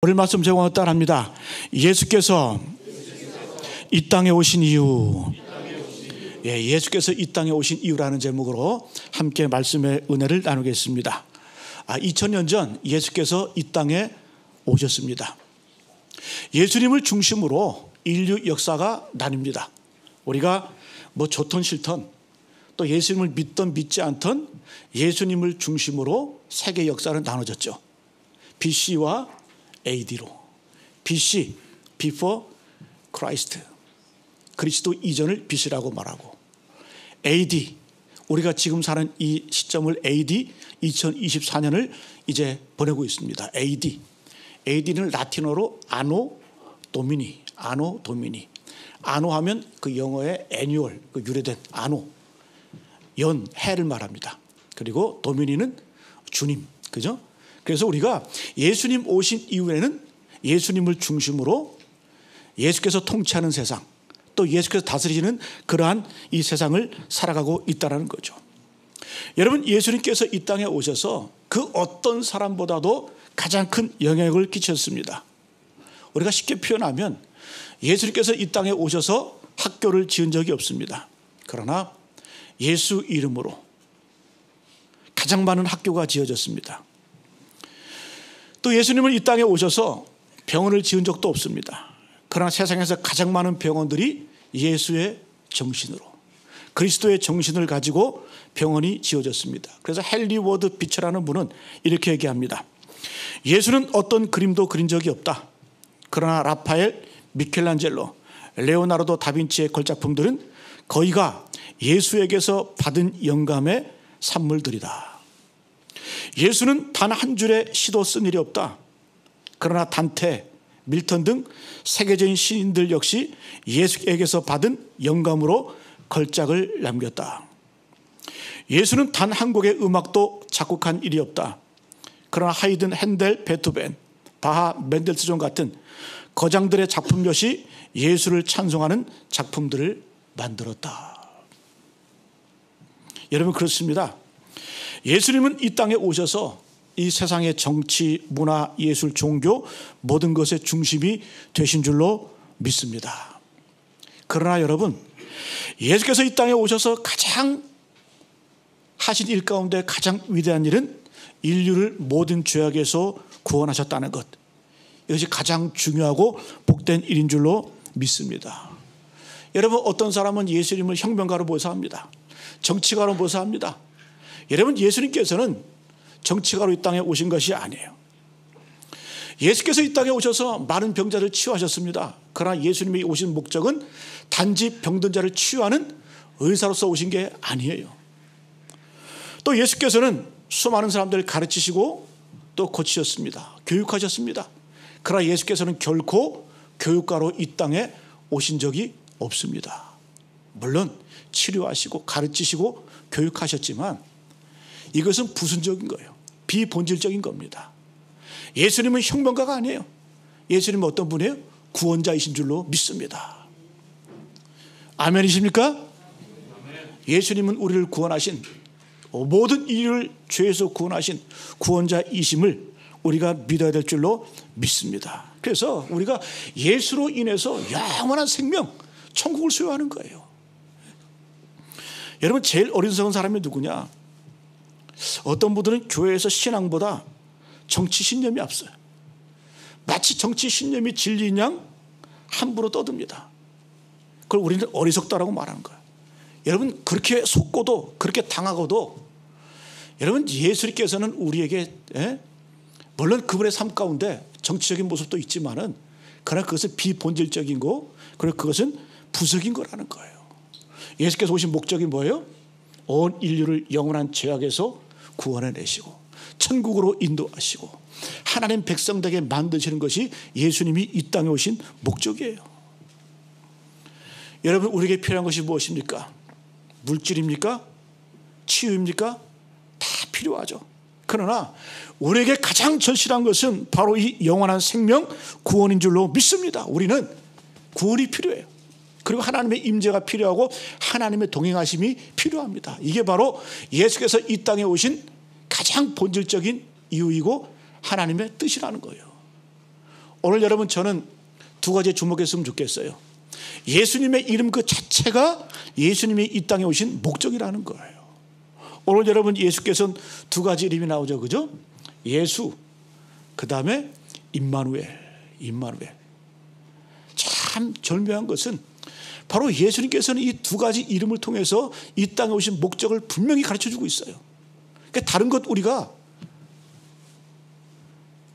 오늘 말씀 제공을 따라합니다. 예수께서 이 땅에 오신 이유. 예수께서 이 땅에 오신 이유라는 제목으로 함께 말씀의 은혜를 나누겠습니다. 2000년 전 예수께서 이 땅에 오셨습니다. 예수님을 중심으로 인류 역사가 나뉩니다. 우리가 좋든 싫든 또 예수님을 믿든 믿지 않든 예수님을 중심으로 세계 역사는 나눠졌죠. BC와 AD로. BC, Before Christ. 그리스도 이전을 BC라고 말하고, AD, 우리가 지금 사는 이 시점을 AD 2024년을 이제 보내고 있습니다. AD. AD는 라틴어로 아노 도미니. 아노 도미니. 아노 하면 그 영어의 애뉴얼, 그 유래된 아노. 연, 해를 말합니다. 그리고 도미니는 주님. 그죠? 그래서 우리가 예수님 오신 이후에는 예수님을 중심으로 예수께서 통치하는 세상, 또 예수께서 다스리시는 그러한 이 세상을 살아가고 있다는 거죠. 여러분, 예수님께서 이 땅에 오셔서 그 어떤 사람보다도 가장 큰 영향을 끼쳤습니다. 우리가 쉽게 표현하면 예수님께서 이 땅에 오셔서 학교를 지은 적이 없습니다. 그러나 예수 이름으로 가장 많은 학교가 지어졌습니다. 또 예수님은 이 땅에 오셔서 병원을 지은 적도 없습니다. 그러나 세상에서 가장 많은 병원들이 예수의 정신으로, 그리스도의 정신을 가지고 병원이 지어졌습니다. 그래서 헨리 워드 비처라는 분은 이렇게 얘기합니다. 예수는 어떤 그림도 그린 적이 없다. 그러나 라파엘, 미켈란젤로, 레오나르도 다빈치의 걸작품들은 거의가 예수에게서 받은 영감의 산물들이다. 예수는 단 한 줄의 시도 쓴 일이 없다. 그러나 단테, 밀턴 등 세계적인 시인들 역시 예수에게서 받은 영감으로 걸작을 남겼다. 예수는 단 한 곡의 음악도 작곡한 일이 없다. 그러나 하이든, 핸델, 베토벤, 바하, 멘델스존 같은 거장들의 작품 역시 예수를 찬송하는 작품들을 만들었다. 여러분, 그렇습니다. 예수님은 이 땅에 오셔서 이 세상의 정치, 문화, 예술, 종교 모든 것의 중심이 되신 줄로 믿습니다. 그러나 여러분, 예수께서 이 땅에 오셔서 가장 하신 일 가운데 가장 위대한 일은 인류를 모든 죄악에서 구원하셨다는 것. 이것이 가장 중요하고 복된 일인 줄로 믿습니다. 여러분, 어떤 사람은 예수님을 혁명가로 묘사합니다. 정치가로 묘사합니다. 여러분, 예수님께서는 정치가로 이 땅에 오신 것이 아니에요. 예수께서 이 땅에 오셔서 많은 병자를 치유하셨습니다. 그러나 예수님이 오신 목적은 단지 병든 자를 치유하는 의사로서 오신 게 아니에요. 또 예수께서는 수많은 사람들을 가르치시고 또 고치셨습니다. 교육하셨습니다. 그러나 예수께서는 결코 교육가로 이 땅에 오신 적이 없습니다. 물론 치료하시고 가르치시고 교육하셨지만 이것은 부순적인 거예요. 비본질적인 겁니다. 예수님은 혁명가가 아니에요. 예수님은 어떤 분이에요? 구원자이신 줄로 믿습니다. 아멘이십니까? 예수님은 우리를 구원하신, 모든 인류를 죄에서 구원하신 구원자이심을 우리가 믿어야 될 줄로 믿습니다. 그래서 우리가 예수로 인해서 영원한 생명, 천국을 소유하는 거예요. 여러분, 제일 어리석은 사람이 누구냐? 어떤 분들은 교회에서 신앙보다 정치 신념이 앞서요. 마치 정치 신념이 진리인 양 함부로 떠듭니다. 그걸 우리는 어리석다라고 말하는 거예요. 여러분, 그렇게 속고도 그렇게 당하고도 여러분, 예수님께서는 우리에게 물론 그분의 삶 가운데 정치적인 모습도 있지만은 그러나 그것은 비본질적인 거, 그리고 그것은 부석인 거라는 거예요. 예수께서 오신 목적이 뭐예요? 온 인류를 영원한 죄악에서 구원해내시고 천국으로 인도하시고 하나님 백성 되게 만드시는 것이 예수님이 이 땅에 오신 목적이에요. 여러분, 우리에게 필요한 것이 무엇입니까? 물질입니까? 치유입니까? 다 필요하죠. 그러나 우리에게 가장 절실한 것은 바로 이 영원한 생명, 구원인 줄로 믿습니다. 우리는 구원이 필요해요. 그리고 하나님의 임재가 필요하고 하나님의 동행하심이 필요합니다. 이게 바로 예수께서 이 땅에 오신 가장 본질적인 이유이고 하나님의 뜻이라는 거예요. 오늘 여러분 저는 두 가지에 주목했으면 좋겠어요. 예수님의 이름 그 자체가 예수님이 이 땅에 오신 목적이라는 거예요. 오늘 여러분 예수께서는 두 가지 이름이 나오죠, 그죠? 예수, 그 다음에 임마누엘. 참 절묘한 것은 바로 예수님께서는 이 두 가지 이름을 통해서 이 땅에 오신 목적을 분명히 가르쳐주고 있어요. 그러니까 다른 것 우리가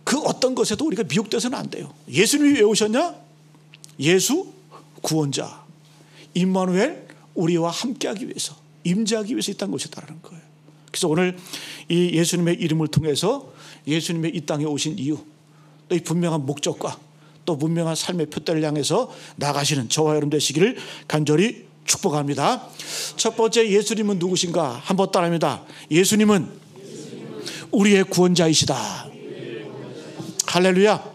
그 어떤 것에도 우리가 미혹돼서는 안 돼요. 예수님이 왜 오셨냐? 예수 구원자, 임마누엘 우리와 함께하기 위해서, 임재하기 위해서 이 땅에 오셨다는 거예요. 그래서 오늘 이 예수님의 이름을 통해서 예수님의 이 땅에 오신 이유, 또 이 분명한 목적과 또 분명한 삶의 표대를 향해서 나가시는 저와 여러분 되시기를 간절히 축복합니다. 첫 번째, 예수님은 누구신가? 한번 따라합니다. 예수님은 우리의 구원자이시다. 할렐루야.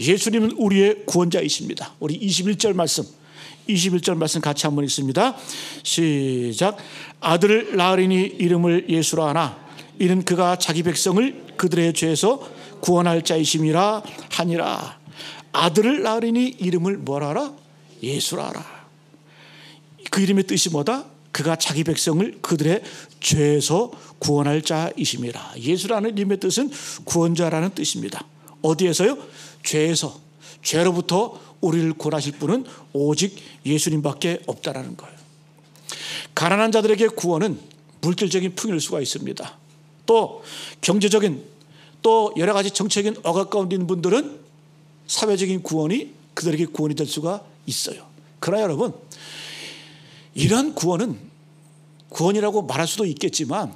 예수님은 우리의 구원자이십니다. 우리 21절 말씀 같이 한번 읽습니다. 시작. 아들을 낳으리니 이름을 예수라 하나 이는 그가 자기 백성을 그들의 죄에서 구원할 자이심이라 하니라. 아들을 낳으리니 이름을 뭐라 하라? 예수라 하라. 그 이름의 뜻이 뭐다? 그가 자기 백성을 그들의 죄에서 구원할 자이심이라. 예수라는 이름의 뜻은 구원자라는 뜻입니다. 어디에서요? 죄에서, 죄로부터 우리를 구원하실 분은 오직 예수님밖에 없다라는 거예요. 가난한 자들에게 구원은 물질적인 풍요일 수가 있습니다. 또 경제적인, 또 여러 가지 정책인 억압 가운데 있는 분들은 사회적인 구원이 그들에게 구원이 될 수가 있어요. 그러나 여러분, 이러한 구원은 구원이라고 말할 수도 있겠지만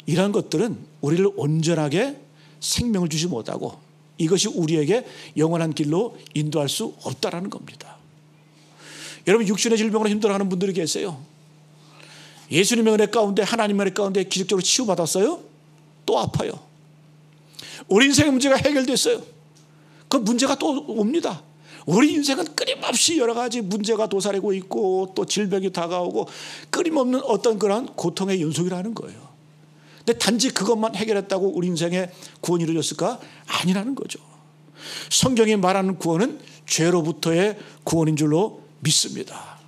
이러한 것들은 우리를 온전하게 생명을 주지 못하고 이것이 우리에게 영원한 길로 인도할 수 없다라는 겁니다. 여러분, 육신의 질병으로 힘들어하는 분들이 계세요. 예수님의 은혜 가운데, 하나님의 은혜 가운데 기적적으로 치유받았어요? 또 아파요. 우리 인생의 문제가 해결됐어요. 그 문제가 또 옵니다. 우리 인생은 끊임없이 여러 가지 문제가 도사리고 있고 또 질병이 다가오고 끊임없는 어떤 그런 고통의 연속이라는 거예요. 근데 단지 그것만 해결했다고 우리 인생에 구원이 이루어졌을까? 아니라는 거죠. 성경이 말하는 구원은 죄로부터의 구원인 줄로 믿습니다.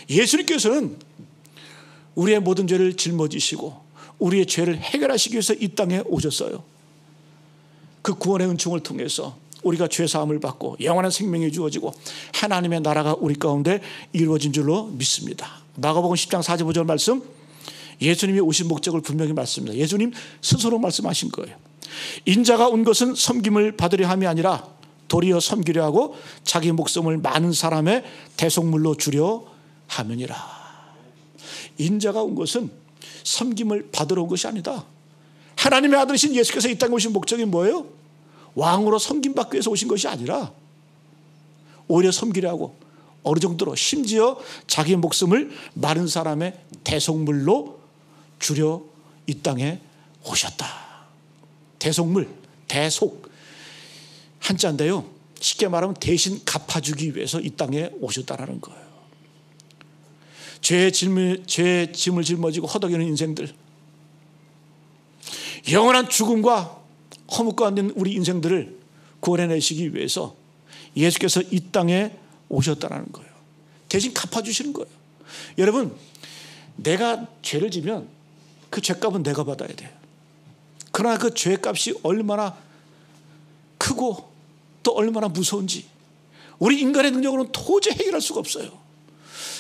예수님께서는 우리의 모든 죄를 짊어지시고 우리의 죄를 해결하시기 위해서 이 땅에 오셨어요. 그 구원의 은총을 통해서 우리가 죄사함을 받고 영원한 생명이 주어지고 하나님의 나라가 우리 가운데 이루어진 줄로 믿습니다. 마가복음 10장 45절 말씀, 예수님이 오신 목적을 분명히 말씀합니다. 예수님 스스로 말씀하신 거예요. 인자가 온 것은 섬김을 받으려 함이 아니라 도리어 섬기려 하고 자기 목숨을 많은 사람의 대속물로 주려 함이니라. 인자가 온 것은 섬김을 받으러 온 것이 아니다. 하나님의 아들이신 예수께서 이 땅에 오신 목적이 뭐예요? 왕으로 섬김받기 위해서 오신 것이 아니라 오히려 섬기려 하고 어느 정도로 심지어 자기 목숨을 많은 사람의 대속물로 주려 이 땅에 오셨다. 대속물, 대속 한자인데요. 쉽게 말하면 대신 갚아주기 위해서 이 땅에 오셨다라는 거예요. 죄의 짐을 짊어지고 허덕이는 인생들, 영원한 죽음과 허무 가운데 있는 우리 인생들을 구원해내시기 위해서 예수께서 이 땅에 오셨다는 거예요. 대신 갚아주시는 거예요. 여러분, 내가 죄를 지면 그 죄값은 내가 받아야 돼요. 그러나 그 죄값이 얼마나 크고 또 얼마나 무서운지 우리 인간의 능력으로는 도저히 해결할 수가 없어요.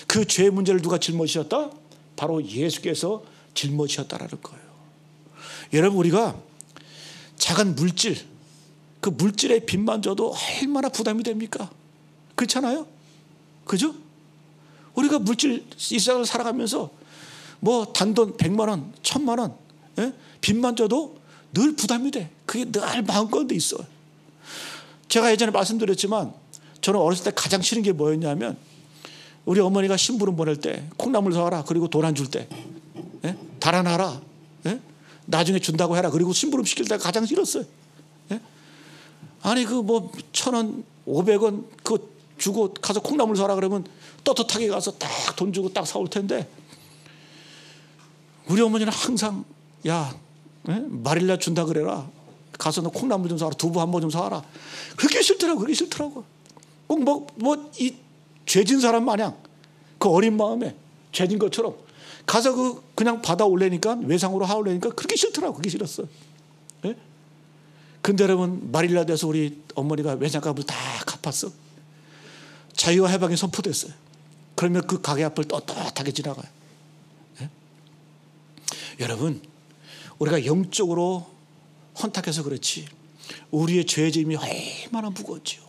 그 죄의 문제를 누가 짊어지셨다? 바로 예수께서 짊어지셨다라는 거예요. 여러분, 우리가 작은 물질, 그 물질의 빚만 져도 얼마나 부담이 됩니까? 그렇잖아요? 그죠? 우리가 물질 이 세상을 살아가면서 뭐 단돈 100만 원, 1000만 원 빚만 져도 늘 부담이 돼. 그게 늘 마음가운데 있어요. 제가 예전에 말씀드렸지만 저는 어렸을 때 가장 싫은 게 뭐였냐면 우리 어머니가 심부름 보낼 때 콩나물 사와라, 그리고 돈 안 줄 때 달아나라, 나중에 준다고 해라, 그리고 심부름 시킬 때가 가장 싫었어요. 아니 그 뭐 1000원 500원 그거 주고 가서 콩나물 사라 그러면 떳떳하게 가서 딱 돈 주고 딱 사올 텐데 우리 어머니는 항상 야 말일날 준다 그래라, 가서 너 콩나물 좀 사라, 두부 한 번 좀 사라. 그렇게 싫더라고. 그렇게 싫더라고. 꼭 이 죄진 사람 마냥 그 어린 마음에 죄진 것처럼 가서 그냥 받아 올래니까, 외상으로 하올래니까 그렇게 싫더라고. 그렇게 싫었어. 예? 근데 여러분, 마닐라 돼서 우리 어머니가 외상값을 다 갚았어. 자유와 해방이 선포됐어요. 그러면 그 가게 앞을 떳떳하게 지나가요. 예? 여러분, 우리가 영적으로 헌탁해서 그렇지 우리의 죄의 짐이 얼마나 무거웠지요.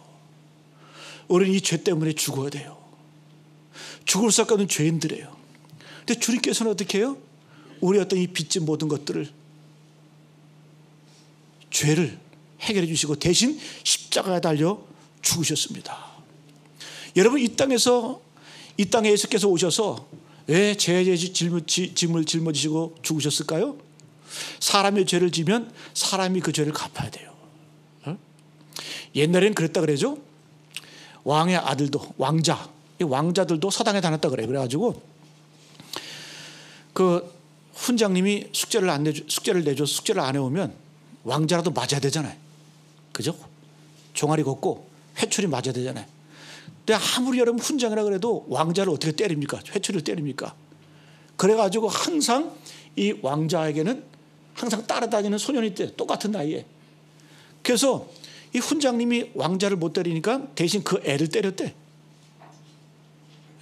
우리는 이 죄 때문에 죽어야 돼요. 죽을 수밖에 없는 죄인들이에요. 근데 주님께서는 어떻게 해요? 우리 어떤 이 빚진 모든 것들을, 죄를 해결해 주시고 대신 십자가에 달려 죽으셨습니다. 여러분, 이 땅에 예수께서 오셔서 왜 죄의 짐을 짊어지시고 죽으셨을까요? 사람의 죄를 지면 사람이 그 죄를 갚아야 돼요. 옛날에는 그랬다 그러죠. 왕의 아들도, 왕자들도 서당에 다녔다 그래요. 그래가지고 그 훈장님이 숙제를 내줘 숙제를 안 해오면 왕자라도 맞아야 되잖아요. 그죠? 종아리 걷고 회초리 맞아야 되잖아요. 근데 아무리 여러분 훈장이라 그래도 왕자를 어떻게 때립니까? 회초리를 때립니까? 그래가지고 항상 이 왕자에게는 항상 따라다니는 소년이 있대. 똑같은 나이에. 그래서 이 훈장님이 왕자를 못 때리니까 대신 그 애를 때렸대.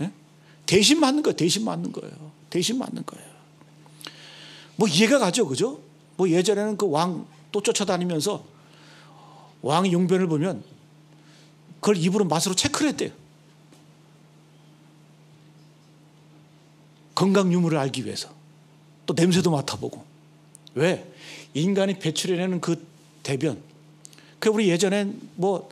예? 대신 맞는 거예요. 대신 맞는 거예요. 뭐 이해가 가죠. 그죠? 뭐 예전에는 그 왕 또 쫓아다니면서 왕의 용변을 보면 그걸 입으로 맛으로 체크를 했대요. 건강 유무를 알기 위해서. 또 냄새도 맡아보고. 왜? 인간이 배출해내는 그 대변. 그 우리 예전엔 뭐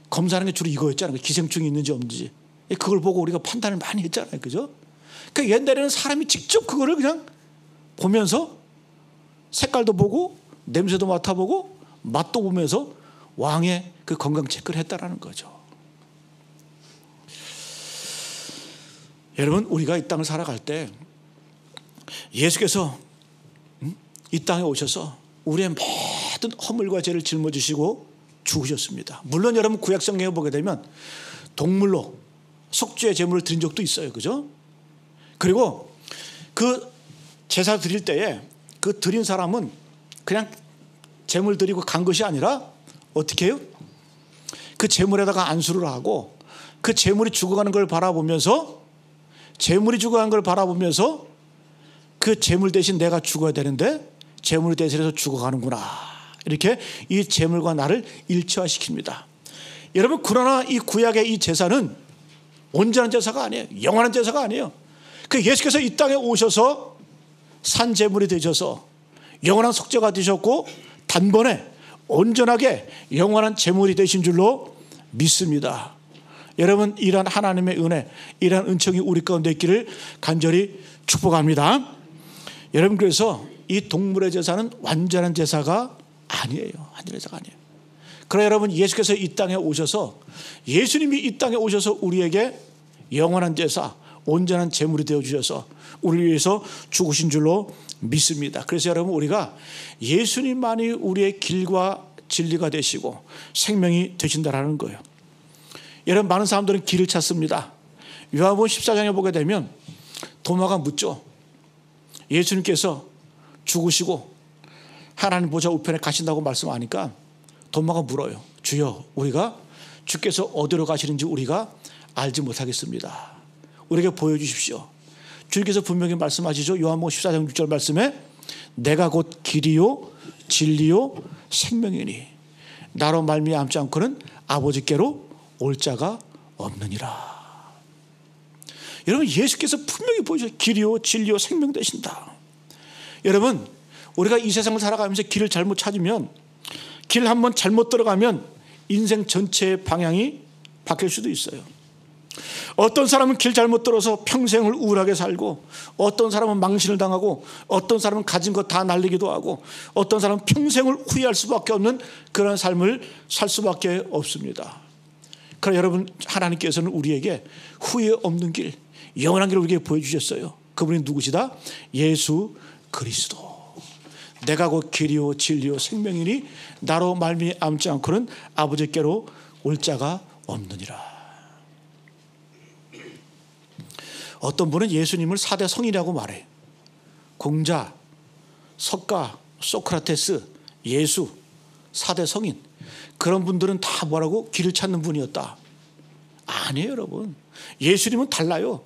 검사하는 게 주로 이거였잖아요. 기생충이 있는지 없는지. 그걸 보고 우리가 판단을 많이 했잖아요. 그죠? 그 옛날에는 사람이 직접 그거를 그냥 보면서 색깔도 보고 냄새도 맡아보고 맛도 보면서 왕의 그 건강 체크를 했다라는 거죠. 여러분, 우리가 이 땅을 살아갈 때 예수께서 이 땅에 오셔서 우리의 모든 허물과 죄를 짊어지시고 죽으셨습니다. 물론 여러분 구약 성경에 보게 되면 동물로 속죄의 제물을 드린 적도 있어요. 그죠? 그리고 그 제사 드릴 때에 그 드린 사람은 그냥 제물 드리고 간 것이 아니라 어떻게 해요? 그 제물에다가 안수를 하고 그 제물이 죽어가는 걸 바라보면서 그 제물 대신 내가 죽어야 되는데 제물 대신해서 죽어가는구나. 이렇게 이 제물과 나를 일치화시킵니다. 여러분, 그러나 이 구약의 이 제사는 온전한 제사가 아니에요. 영원한 제사가 아니에요. 그 예수께서 이 땅에 오셔서 산 제물이 되셔서 영원한 속죄가 되셨고 단번에 온전하게 영원한 제물이 되신 줄로 믿습니다. 여러분, 이러한 하나님의 은혜, 이러한 은총이 우리 가운데 있기를 간절히 축복합니다. 여러분, 그래서 이 동물의 제사는 완전한 제사가 아니에요. 완전한 제사가 아니에요. 그러나 여러분, 예수께서 이 땅에 오셔서, 예수님이 이 땅에 오셔서 우리에게 영원한 제사, 온전한 제물이 되어 주셔서 우리를 위해서 죽으신 줄로 믿습니다. 그래서 여러분, 우리가 예수님만이 우리의 길과 진리가 되시고 생명이 되신다라는 거예요. 여러분, 많은 사람들은 길을 찾습니다. 요한복음 14장에 보게 되면 도마가 묻죠. 예수님께서 죽으시고 하나님 보좌 우편에 가신다고 말씀하니까 도마가 물어요. 주여, 우리가 주께서 어디로 가시는지 우리가 알지 못하겠습니다. 우리에게 보여주십시오. 주님께서 분명히 말씀하시죠. 요한복음 14장 6절 말씀에 내가 곧 길이요 진리요 생명이니 나로 말미암지 않고는 아버지께로 올 자가 없느니라. 여러분, 예수께서 분명히 보여주셔서 길이요 진리요 생명 되신다. 여러분, 우리가 이 세상을 살아가면서 길을 잘못 찾으면, 길 한번 잘못 들어가면 인생 전체의 방향이 바뀔 수도 있어요. 어떤 사람은 길 잘못 들어서 평생을 우울하게 살고, 어떤 사람은 망신을 당하고, 어떤 사람은 가진 것 다 날리기도 하고, 어떤 사람은 평생을 후회할 수밖에 없는 그런 삶을 살 수밖에 없습니다. 그러나 여러분, 하나님께서는 우리에게 후회 없는 길, 영원한 길을 우리에게 보여주셨어요. 그분이 누구시다? 예수 그리스도. 내가 곧 길이요 진리요 생명이니 나로 말미암지 않고는 아버지께로 올 자가 없느니라. 어떤 분은 예수님을 4대 성인이라고 말해요. 공자, 석가, 소크라테스, 예수, 4대 성인. 그런 분들은 다 뭐라고? 길을 찾는 분이었다. 아니에요, 여러분. 예수님은 달라요.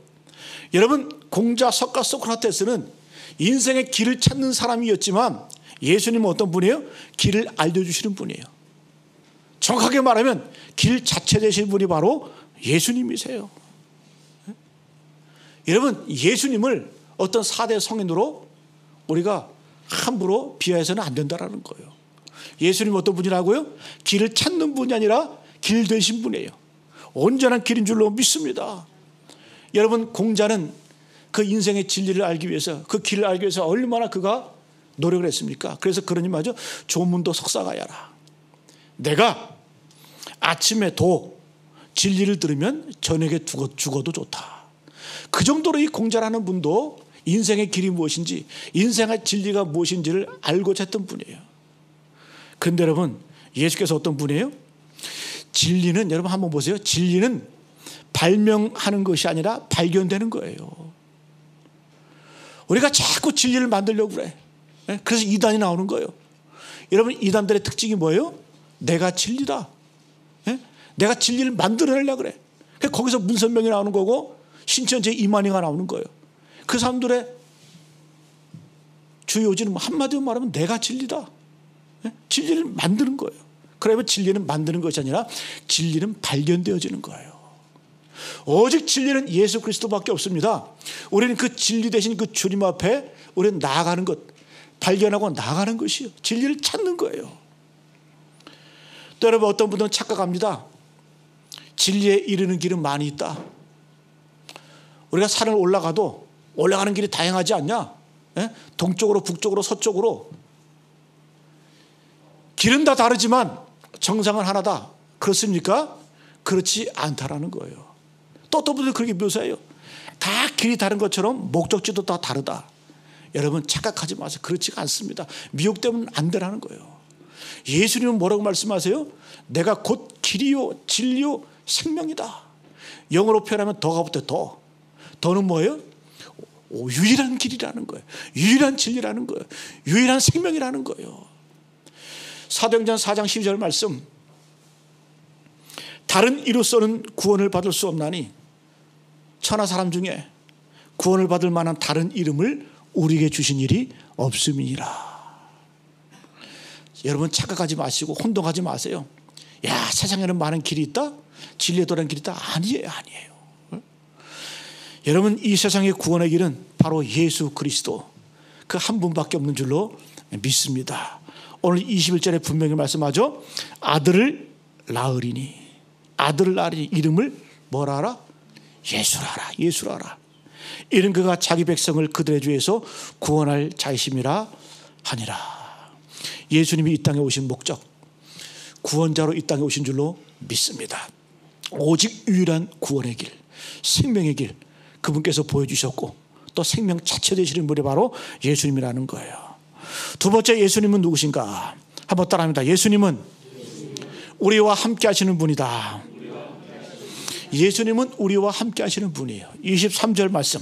여러분, 공자, 석가, 소크라테스는 인생의 길을 찾는 사람이었지만 예수님은 어떤 분이에요? 길을 알려주시는 분이에요. 정확하게 말하면 길 자체 되신 분이 바로 예수님이세요. 여러분, 예수님을 어떤 4대 성인으로 우리가 함부로 비하해서는 안 된다는 거예요. 예수님은 어떤 분이라고요? 길을 찾는 분이 아니라 길 되신 분이에요. 온전한 길인 줄로 믿습니다. 여러분, 공자는 그 인생의 진리를 알기 위해서, 그 길을 알기 위해서 얼마나 그가 노력을 했습니까? 그래서 그러니 말이죠. 조문도 석사가야라. 내가 아침에 진리를 들으면 저녁에 죽어도 좋다. 그 정도로 이 공자라는 분도 인생의 길이 무엇인지, 인생의 진리가 무엇인지를 알고 찾던 분이에요. 그런데 여러분, 예수께서 어떤 분이에요? 진리는, 여러분 한번 보세요. 진리는 발명하는 것이 아니라 발견되는 거예요. 우리가 자꾸 진리를 만들려고 그래. 그래서 이단이 나오는 거예요. 여러분, 이단들의 특징이 뭐예요? 내가 진리다. 내가 진리를 만들어내려고 그래. 거기서 문선명이 나오는 거고 신천지 이만희가 나오는 거예요. 그 사람들의 주요 요지는 한마디로 말하면 내가 진리다. 진리를 만드는 거예요. 그러면 진리는 만드는 것이 아니라 진리는 발견되어지는 거예요. 오직 진리는 예수 그리스도밖에 없습니다. 우리는 그 진리 대신 그 주님 앞에 우리는 나아가는 것, 발견하고 나아가는 것이요. 진리를 찾는 거예요. 또 여러분, 어떤 분들은 착각합니다. 진리에 이르는 길은 많이 있다. 우리가 산을 올라가도 올라가는 길이 다양하지 않냐? 동쪽으로 북쪽으로 서쪽으로 길은 다 다르지만 정상은 하나다. 그렇습니까? 그렇지 않다라는 거예요. 또 어떤 분들이 그렇게 묘사해요. 다 길이 다른 것처럼 목적지도 다 다르다. 여러분, 착각하지 마세요. 그렇지가 않습니다. 미혹되면 안 되라는 거예요. 예수님은 뭐라고 말씀하세요? 내가 곧 길이요 진리요 생명이다. 영어로 표현하면 더가 붙어. 더는 뭐예요? 유일한 길이라는 거예요. 유일한 진리라는 거예요. 유일한 생명이라는 거예요. 사도행전 4장 12절 말씀, 다른 이로서는 구원을 받을 수 없나니 천하 사람 중에 구원을 받을 만한 다른 이름을 우리에게 주신 일이 없음이니라. 여러분, 착각하지 마시고 혼동하지 마세요. 야, 세상에는 많은 길이 있다? 진리에 도는 길이 있다? 아니에요. 여러분, 이 세상의 구원의 길은 바로 예수 그리스도, 그 한 분밖에 없는 줄로 믿습니다. 오늘 21절에 분명히 말씀하죠. 아들을 낳으리니, 아들을 낳으리니 이름을 뭐라 하라? 예수라 하라. 이는 그가 자기 백성을 그들의 죄에서 구원할 자이심이라 하니라. 예수님이 이 땅에 오신 목적, 구원자로 이 땅에 오신 줄로 믿습니다. 오직 유일한 구원의 길, 생명의 길, 그분께서 보여주셨고 또 생명 자체 되시는 분이 바로 예수님이라는 거예요. 두 번째, 예수님은 누구신가? 한번 따라합니다. 예수님은 우리와 함께 하시는 분이다. 예수님은 우리와 함께 하시는 분이에요. 23절 말씀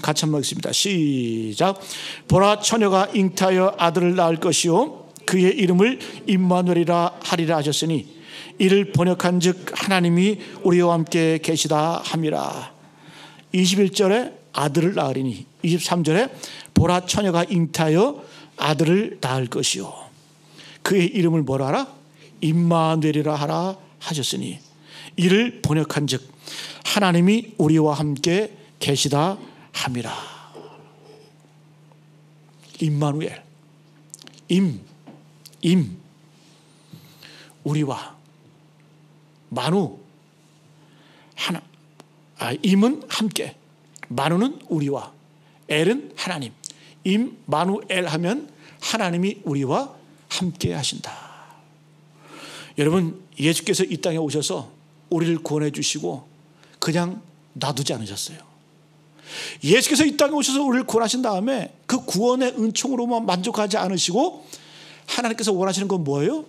같이 한번 읽습니다. 시작. 보라, 처녀가 잉태하여 아들을 낳을 것이요 그의 이름을 임마누엘이라 하리라 하셨으니 이를 번역한 즉 하나님이 우리와 함께 계시다 함이라. 21절에 아들을 낳으리니, 23절에 보라, 처녀가 잉태하여 아들을 낳을 것이요 그의 이름을 뭐라 하라? 임마누엘이라 하라 하셨으니 이를 번역한 즉 하나님이 우리와 함께 계시다 함이라. 임마누엘, 우리와, 만우 하나, 임은 함께, 만우는 우리와, 엘은 하나님. 임마누엘 하면 하나님이 우리와 함께 하신다. 여러분, 예수께서 이 땅에 오셔서 우리를 구원해 주시고 그냥 놔두지 않으셨어요. 예수께서 이 땅에 오셔서 우리를 구원하신 다음에 그 구원의 은총으로만 만족하지 않으시고 하나님께서 원하시는 건 뭐예요?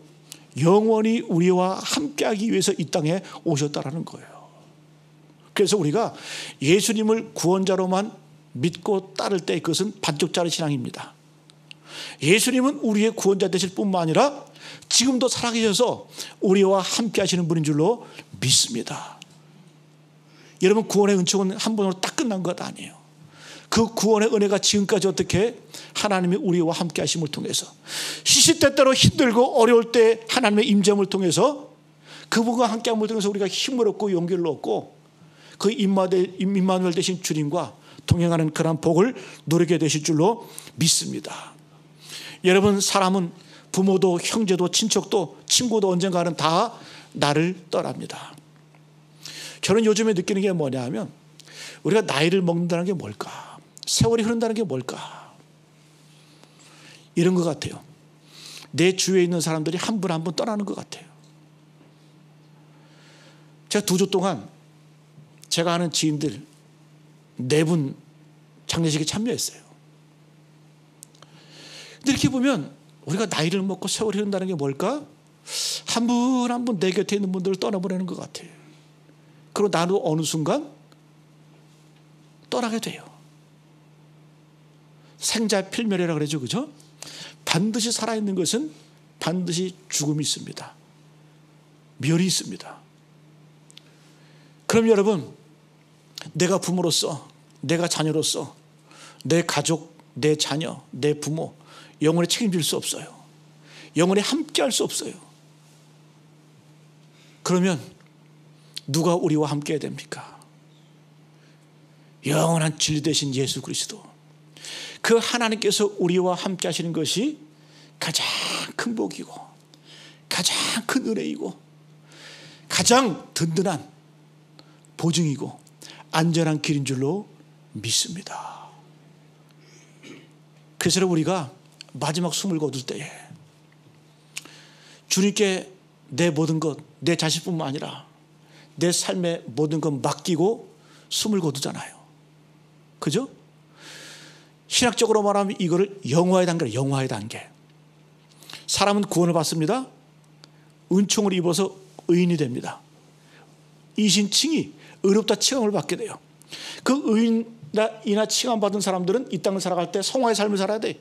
영원히 우리와 함께하기 위해서 이 땅에 오셨다라는 거예요. 그래서 우리가 예수님을 구원자로만 믿고 따를 때 그것은 반쪽짜리 신앙입니다. 예수님은 우리의 구원자 되실 뿐만 아니라 지금도 살아계셔서 우리와 함께 하시는 분인 줄로 믿습니다. 여러분, 구원의 은총은 한 번으로 딱 끝난 것 아니에요. 그 구원의 은혜가 지금까지 어떻게 하나님이 우리와 함께 하심을 통해서 시시때때로 힘들고 어려울 때 하나님의 임재함을 통해서 그분과 함께 함을 통해서 우리가 힘을 얻고 용기를 얻고 그 임마누엘 되신 주님과 동행하는 그런 복을 누리게 되실 줄로 믿습니다. 여러분, 사람은 부모도 형제도 친척도 친구도 언젠가는 다 나를 떠납니다. 저는 요즘에 느끼는 게 뭐냐 하면 우리가 나이를 먹는다는 게 뭘까? 세월이 흐른다는 게 뭘까? 이런 것 같아요. 내 주위에 있는 사람들이 한 분 한 분 떠나는 것 같아요. 제가 2주 동안 제가 아는 지인들 4분 장례식에 참여했어요. 근데 이렇게 보면 우리가 나이를 먹고 세월이 흐른다는 게 뭘까? 한 분 한 분 내 곁에 있는 분들을 떠나보내는 것 같아요. 그리고 나도 어느 순간 떠나게 돼요. 생자필멸이라고 그러죠, 그죠? 반드시 살아있는 것은 반드시 죽음이 있습니다. 멸이 있습니다. 그럼 여러분, 내가 부모로서, 내가 자녀로서, 내 가족, 내 자녀, 내 부모 영원히 책임질 수 없어요. 영원히 함께할 수 없어요. 그러면 누가 우리와 함께해야 됩니까? 영원한 진리 되신 예수 그리스도, 그 하나님께서 우리와 함께 하시는 것이 가장 큰 복이고 가장 큰 은혜이고 가장 든든한 보증이고 안전한 길인 줄로 믿습니다. 그래서 우리가 마지막 숨을 거둘 때에 주님께 내 모든 것, 내 자식뿐만 아니라 내 삶의 모든 것 맡기고 숨을 거두잖아요. 그죠? 신학적으로 말하면 이거를 영화의 단계로, 영화의 단계. 사람은 구원을 받습니다. 은총을 입어서 의인이 됩니다. 이신칭이 의롭다 칭함을 받게 돼요. 그 의인이나 칭함 받은 사람들은 이 땅을 살아갈 때 성화의 삶을 살아야 돼요.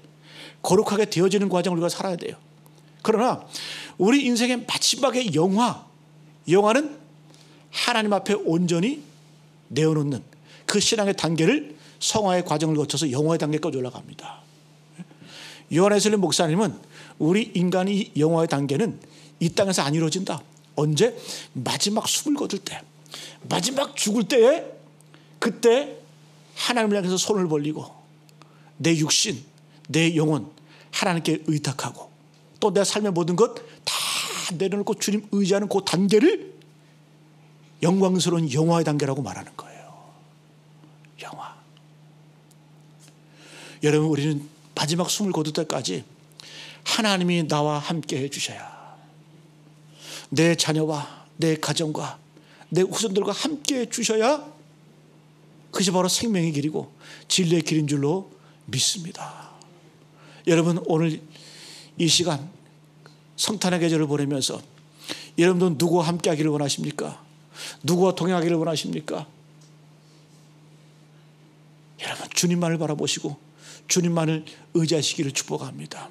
거룩하게 되어지는 과정을 우리가 살아야 돼요. 그러나 우리 인생의 마지막의 영화는 하나님 앞에 온전히 내어놓는 그 신앙의 단계를 성화의 과정을 거쳐서 영화의 단계까지 올라갑니다. 요한에슬린 목사님은 우리 인간이 영화의 단계는 이 땅에서 안 이루어진다. 언제? 마지막 숨을 거둘 때, 마지막 죽을 때에, 그때 하나님을 향해서 손을 벌리고 내 육신, 내 영혼 하나님께 의탁하고 또 내 삶의 모든 것 다 내려놓고 주님 의지하는 그 단계를 영광스러운 영화의 단계라고 말하는 거예요. 영화. 여러분, 우리는 마지막 숨을 거둘 때까지 하나님이 나와 함께 해주셔야, 내 자녀와 내 가정과 내 후손들과 함께 해주셔야 그것이 바로 생명의 길이고 진리의 길인 줄로 믿습니다. 여러분, 오늘 이 시간 성탄의 계절을 보내면서 여러분도 누구와 함께 하기를 원하십니까? 누구와 동행하기를 원하십니까? 여러분, 주님만을 바라보시고 주님만을 의지하시기를 축복합니다.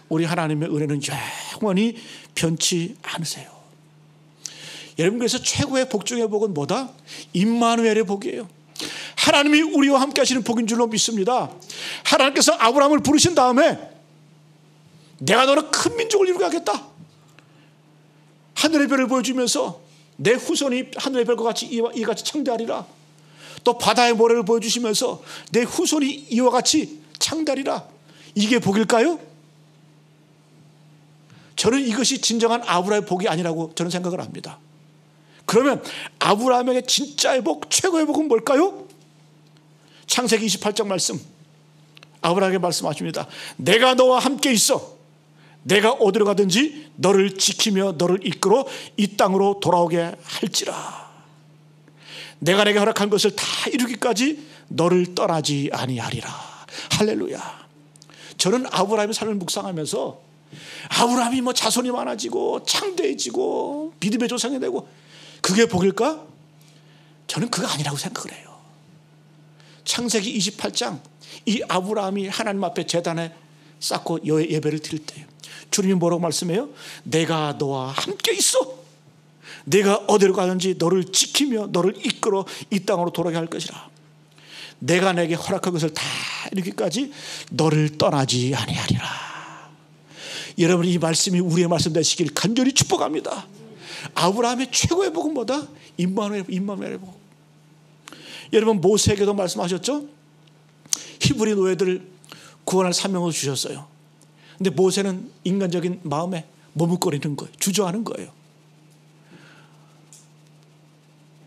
우리 하나님의 은혜는 영원히 변치 않으세요. 여러분, 그래서 최고의 복 중의 복은 뭐다? 임마누엘의 복이에요. 하나님이 우리와 함께 하시는 복인 줄로 믿습니다. 하나님께서 아브라함을 부르신 다음에 내가 너를 큰 민족을 이루게 하겠다. 하늘의 별을 보여주면서 내 후손이 하늘의 별과 같이 이같이 창대하리라. 또 바다의 모래를 보여주시면서 내 후손이 이와 같이 창대하리라. 이게 복일까요? 저는 이것이 진정한 아브라함의 복이 아니라고 저는 생각을 합니다. 그러면 아브라함에게 진짜의 복, 최고의 복은 뭘까요? 창세기 28장 말씀, 아브라함에게 말씀하십니다. 내가 너와 함께 있어. 내가 어디로 가든지 너를 지키며 너를 이끌어 이 땅으로 돌아오게 할지라. 내가 내게 허락한 것을 다 이루기까지 너를 떠나지 아니하리라. 할렐루야. 저는 아브라함의 삶을 묵상하면서 아브라함이 뭐 자손이 많아지고 창대해지고 믿음의 조상이 되고 그게 복일까? 저는 그거 아니라고 생각을 해요. 창세기 28장 이 아브라함이 하나님 앞에 제단에 쌓고 예배를 드릴 때 주님이 뭐라고 말씀해요? 내가 너와 함께 있어. 내가 어디로 가든지 너를 지키며 너를 이끌어 이 땅으로 돌아가게 할 것이라. 내가 내게 허락한 것을 다 이루기까지 너를 떠나지 아니하리라. 여러분, 이 말씀이 우리의 말씀 되시길 간절히 축복합니다. 아브라함의 최고의 복은 뭐다? 임마누엘의 복. 여러분, 모세에게도 말씀하셨죠? 히브리 노예들을 구원할 사명을 주셨어요. 근데 모세는 인간적인 마음에 머뭇거리는 거예요. 주저하는 거예요.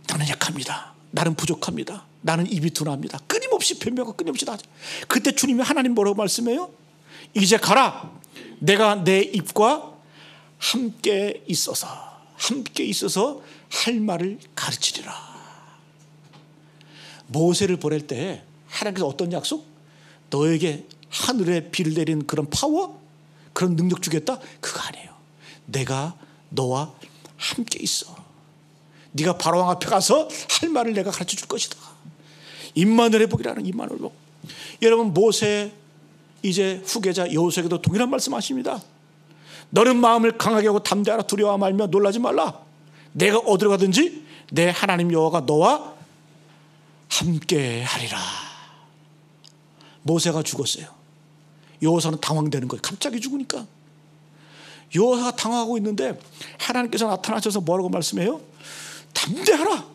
나는 약합니다. 나는 부족합니다. 나는 입이 둔합니다. 끊임없이 변명하고 끊임없이 나죠. 그때 주님이 하나님 뭐라고 말씀해요? 이제 가라. 내가 내 입과 함께 있어서 할 말을 가르치리라. 모세를 보낼 때 하나님께서 어떤 약속? 너에게 하늘에 비를 내리는 그런 파워? 그런 능력 주겠다? 그거 아니에요. 내가 너와 함께 있어. 네가 바로왕 앞에 가서 할 말을 내가 가르쳐 줄 것이다. 임마누엘의 복이라는 임마누엘 복. 여러분, 모세 이제 후계자 여호수아에게도 동일한 말씀하십니다. 너는 마음을 강하게 하고 담대하라. 두려워 말며 놀라지 말라. 내가 어디로 가든지 내 하나님 여호와가 너와 함께 하리라. 모세가 죽었어요. 여호수아는 당황되는 거예요. 갑자기 죽으니까. 여호수아가 당황하고 있는데 하나님께서 나타나셔서 뭐라고 말씀해요? 담대하라.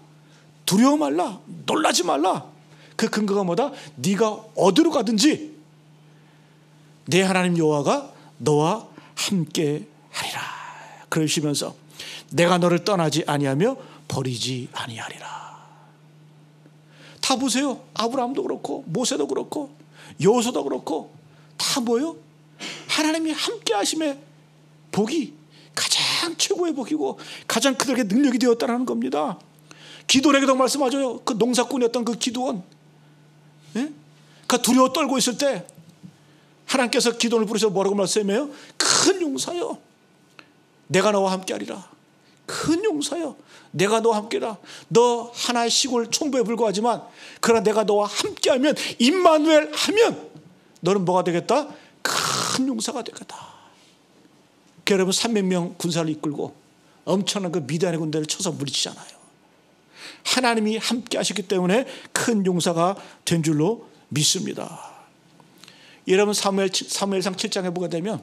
두려워 말라. 놀라지 말라. 그 근거가 뭐다? 네가 어디로 가든지 내 하나님 여호와가 너와 함께 하리라. 그러시면서 내가 너를 떠나지 아니하며 버리지 아니하리라. 다 보세요. 아브라함도 그렇고 모세도 그렇고 여호수아도 그렇고 다 뭐예요? 하나님이 함께 하심의 복이 가장 최고의 복이고 가장 그들에게 능력이 되었다는 겁니다. 기도원에게도 말씀하죠. 그 농사꾼이었던 그 기도원, 그 두려워 떨고 있을 때 하나님께서 기도원을 부르셔서 뭐라고 말씀해요? 큰 용사여, 내가 너와 함께하리라. 큰 용사여, 내가 너와 함께하리라. 너 하나의 시골 총부에 불과하지만 그러나 내가 너와 함께하면, 임마누엘 하면 너는 뭐가 되겠다? 큰 용사가 되겠다. 여러분, 300명 군사를 이끌고 엄청난 그 미디안의 군대를 쳐서 물리치잖아요. 하나님이 함께 하셨기 때문에 큰 용사가 된 줄로 믿습니다. 여러분, 사무엘상 7장에 보게 되면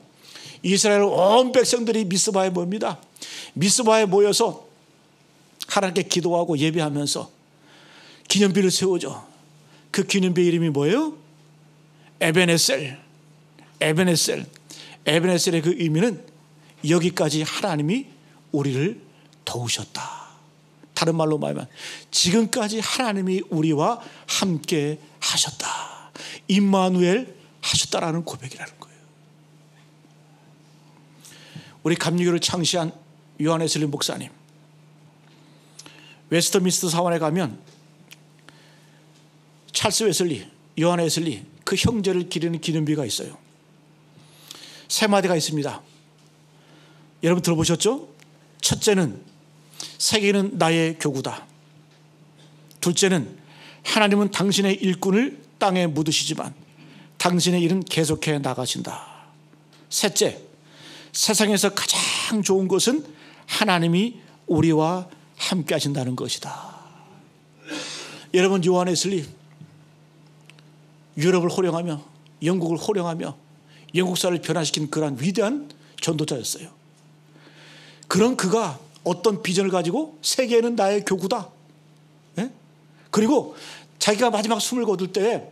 이스라엘 온 백성들이 미스바에 모입니다. 미스바에 모여서 하나님께 기도하고 예배하면서 기념비를 세우죠. 그 기념비 이름이 뭐예요? 에베네셀. 에베네셀의 그 의미는 여기까지 하나님이 우리를 도우셨다. 다른 말로 말하면 지금까지 하나님이 우리와 함께 하셨다. 임마누엘 하셨다라는 고백이라는 거예요. 우리 감리교를 창시한 요한 웨슬리 목사님, 웨스터민스터 사원에 가면 찰스 웨슬리, 요한 웨슬리 그 형제를 기리는 기념비가 있어요. 세 마디가 있습니다. 여러분 들어보셨죠? 첫째는 세계는 나의 교구다. 둘째는 하나님은 당신의 일꾼을 땅에 묻으시지만 당신의 일은 계속해 나가신다. 셋째, 세상에서 가장 좋은 것은 하나님이 우리와 함께 하신다는 것이다. 여러분, 요한 웨슬리 유럽을 호령하며 영국을 호령하며 영국사를 변화시킨 그러한 위대한 전도자였어요. 그런 그가 어떤 비전을 가지고 세계는 나의 교구다. 그리고 자기가 마지막 숨을 거둘 때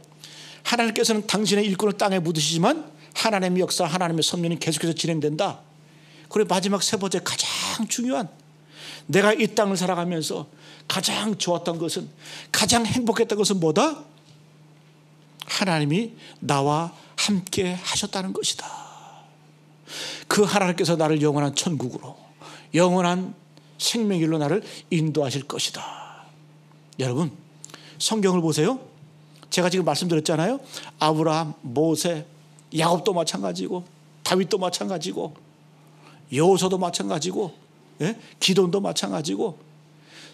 하나님께서는 당신의 일꾼을 땅에 묻으시지만 하나님의 역사, 하나님의 섭리는 계속해서 진행된다. 그리고 마지막 세 번째 가장 중요한, 내가 이 땅을 살아가면서 가장 좋았던 것은, 가장 행복했던 것은 뭐다? 하나님이 나와 함께 하셨다는 것이다. 그 하나님께서 나를 영원한 천국으로, 영원한 생명길로 나를 인도하실 것이다. 여러분, 성경을 보세요. 제가 지금 말씀드렸잖아요. 아브라함, 모세, 야곱도 마찬가지고, 다윗도 마찬가지고, 여호수아도 마찬가지고, 예? 기도원도 마찬가지고.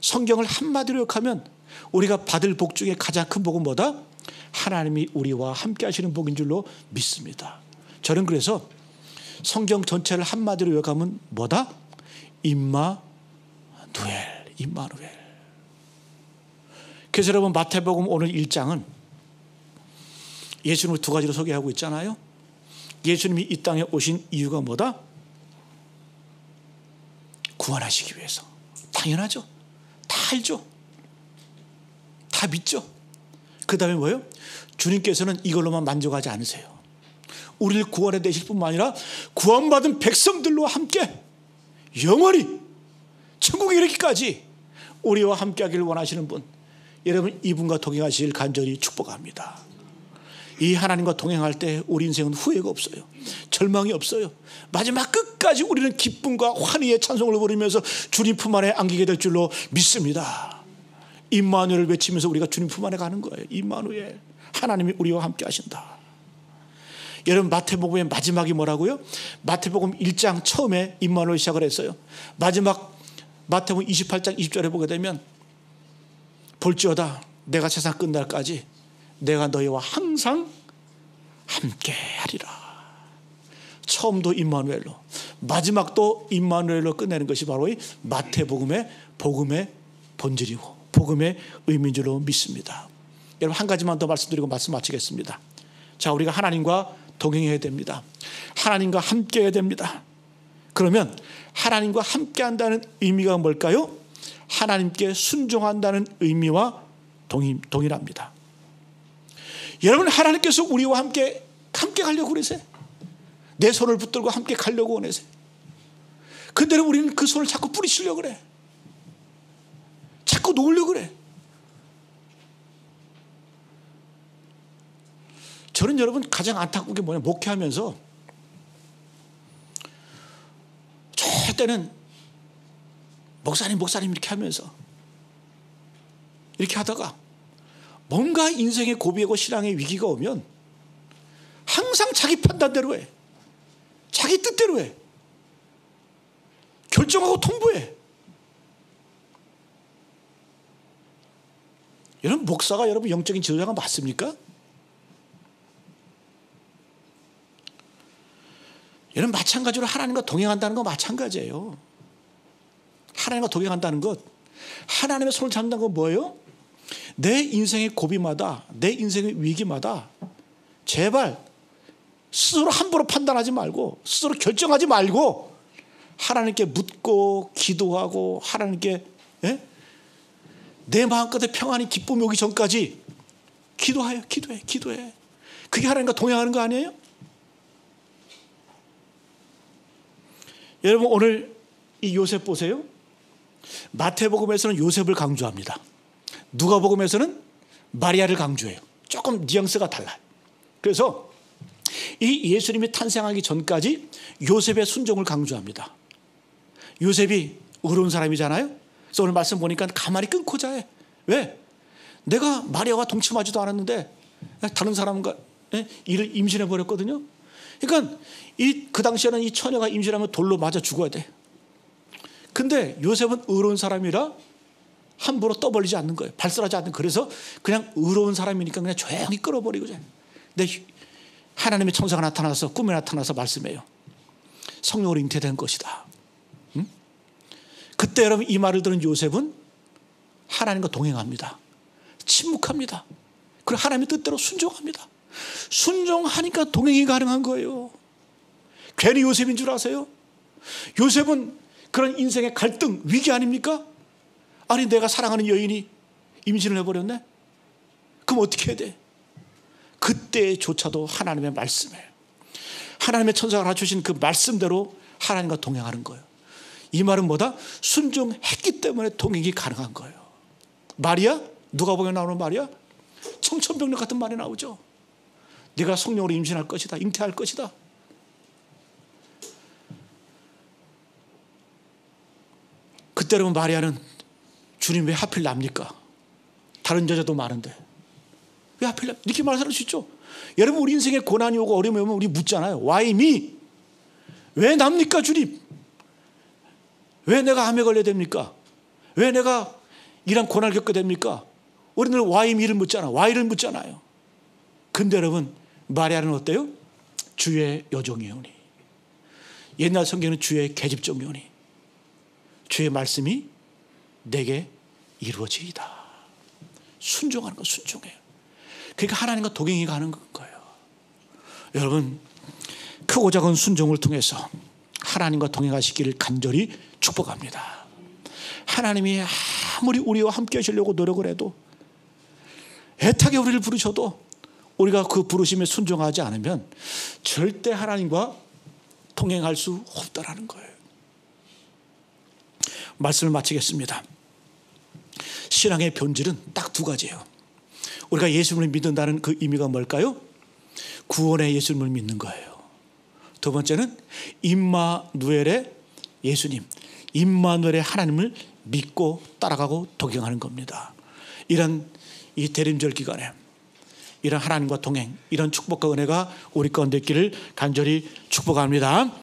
성경을 한마디로 욕하면 우리가 받을 복 중에 가장 큰 복은 뭐다? 하나님이 우리와 함께 하시는 복인 줄로 믿습니다. 저는 그래서 성경 전체를 한마디로 요약하면 뭐다? 임마누엘. 그래서 여러분, 마태복음 오늘 1장은 예수님을 두 가지로 소개하고 있잖아요. 예수님이 이 땅에 오신 이유가 뭐다? 구원하시기 위해서. 당연하죠. 다 알죠. 다 믿죠. 그 다음에 뭐예요? 주님께서는 이걸로만 만족하지 않으세요. 우리를 구원해 내실 뿐만 아니라 구원받은 백성들로 함께 영원히 천국에 이르기까지 우리와 함께 하기를 원하시는 분, 여러분, 이분과 동행하시길 간절히 축복합니다. 이 하나님과 동행할 때 우리 인생은 후회가 없어요. 절망이 없어요. 마지막 끝까지 우리는 기쁨과 환희의 찬송을 부르면서 주님 품 안에 안기게 될 줄로 믿습니다. 임마누엘을 외치면서 우리가 주님 품 안에 가는 거예요. 임마누엘, 하나님이 우리와 함께 하신다. 여러분, 마태복음의 마지막이 뭐라고요? 마태복음 1장 처음에 임마누엘 시작을 했어요. 마지막 마태복음 28장 20절에 보게 되면 볼지어다 내가 세상 끝날까지 내가 너희와 항상 함께 하리라. 처음도 임마누엘로, 마지막도 임마누엘로 끝내는 것이 바로 이 마태복음의 복음의 본질이고 복음의 의미인 줄로 믿습니다. 여러분, 한 가지만 더 말씀드리고 말씀 마치겠습니다. 자, 우리가 하나님과 동행해야 됩니다. 하나님과 함께 해야 됩니다. 그러면 하나님과 함께 한다는 의미가 뭘까요? 하나님께 순종한다는 의미와 동일합니다. 여러분, 하나님께서 우리와 함께 가려고 그러세요. 내 손을 붙들고 함께 가려고 원하세요. 근데 우리는 그 손을 자꾸 뿌리치려고 그래. 자꾸 놓으려고 그래. 저는 여러분 가장 안타까운 게 뭐냐, 목회하면서 저 때는 목사님 이렇게 하면서 이렇게 하다가 뭔가 인생의 고비고 신앙의 위기가 오면 항상 자기 판단대로 해. 자기 뜻대로 해. 결정하고 통보해. 여러분, 목사가 여러분 영적인 지도자가 맞습니까? 여러분, 마찬가지로 하나님과 동행한다는 건 마찬가지예요. 하나님과 동행한다는 것, 하나님의 손을 잡는다는 건 뭐예요? 내 인생의 고비마다, 내 인생의 위기마다 제발 스스로 함부로 판단하지 말고, 스스로 결정하지 말고 하나님께 묻고 기도하고 하나님께, 예? 내 마음가운데 평안이 기쁨이 오기 전까지 기도해. 그게 하나님과 동행하는 거 아니에요? 여러분, 오늘 이 요셉 보세요. 마태복음에서는 요셉을 강조합니다. 누가복음에서는 마리아를 강조해요. 조금 뉘앙스가 달라요. 그래서 이 예수님이 탄생하기 전까지 요셉의 순종을 강조합니다. 요셉이 의로운 사람이잖아요. 그래서 오늘 말씀 보니까 가만히 끊고 자해. 왜? 내가 마리아와 동침하지도 않았는데 다른 사람과 이를 임신해 버렸거든요. 그러니까 그 당시에는 이 처녀가 임신하면 돌로 맞아 죽어야 돼. 근데 요셉은 의로운 사람이라 함부로 떠벌리지 않는 거예요. 발설하지 않는. 그래서 그냥 의로운 사람이니까 그냥 조용히 끌어버리고. 근데 하나님의 천사가 나타나서 꿈에 나타나서 말씀해요. 성령으로 잉태된 것이다. 응? 그때 여러분, 이 말을 들은 요셉은 하나님과 동행합니다. 침묵합니다. 그리고 하나님의 뜻대로 순종합니다. 순종하니까 동행이 가능한 거예요. 괜히 요셉인 줄 아세요? 요셉은 그런 인생의 갈등, 위기 아닙니까? 아니, 내가 사랑하는 여인이 임신을 해버렸네? 그럼 어떻게 해야 돼? 그때조차도 하나님의 말씀에, 하나님의 천사가 가르쳐주신 그 말씀대로 하나님과 동행하는 거예요. 이 말은 뭐다? 순종했기 때문에 동행이 가능한 거예요. 마리아? 누가복음에 나오는 마리아? 청천벽력 같은 말이 나오죠. 네가 성령으로 임신할 것이다, 잉태할 것이다. 그때 여러분, 마리아는 주님 왜 하필 납니까? 다른 여자도 많은데 왜 하필 이렇게 말할 수 있죠? 여러분, 우리 인생에 고난이 오고 어려움이 오면 우리 묻잖아요. Why me? 왜 납니까 주님? 왜 내가 암에 걸려야 됩니까? 왜 내가 이런 고난을 겪게 됩니까? 우리는 why me를 묻잖아요. why를 묻잖아요. 근데 여러분, 마리아는 어때요? 주의 여종이오니. 옛날 성경은 주의 계집종이오니. 주의 말씀이 내게 이루어지이다. 순종하는 거, 순종해요. 그러니까 하나님과 동행이 가는 거예요. 여러분, 크고 작은 순종을 통해서 하나님과 동행하시기를 간절히 축복합니다. 하나님이 아무리 우리와 함께 하시려고 노력을 해도, 애타게 우리를 부르셔도 우리가 그 부르심에 순종하지 않으면 절대 하나님과 동행할 수 없다라는 거예요. 말씀을 마치겠습니다. 신앙의 본질은 딱 두 가지예요. 우리가 예수님을 믿는다는 그 의미가 뭘까요? 구원의 예수님을 믿는 거예요. 두 번째는 임마누엘의 예수님, 임마누엘의 하나님을 믿고 따라가고 동행하는 겁니다. 이런 이 대림절 기간에 이런 하나님과 동행, 이런 축복과 은혜가 우리 가운데 있기를 간절히 축복합니다.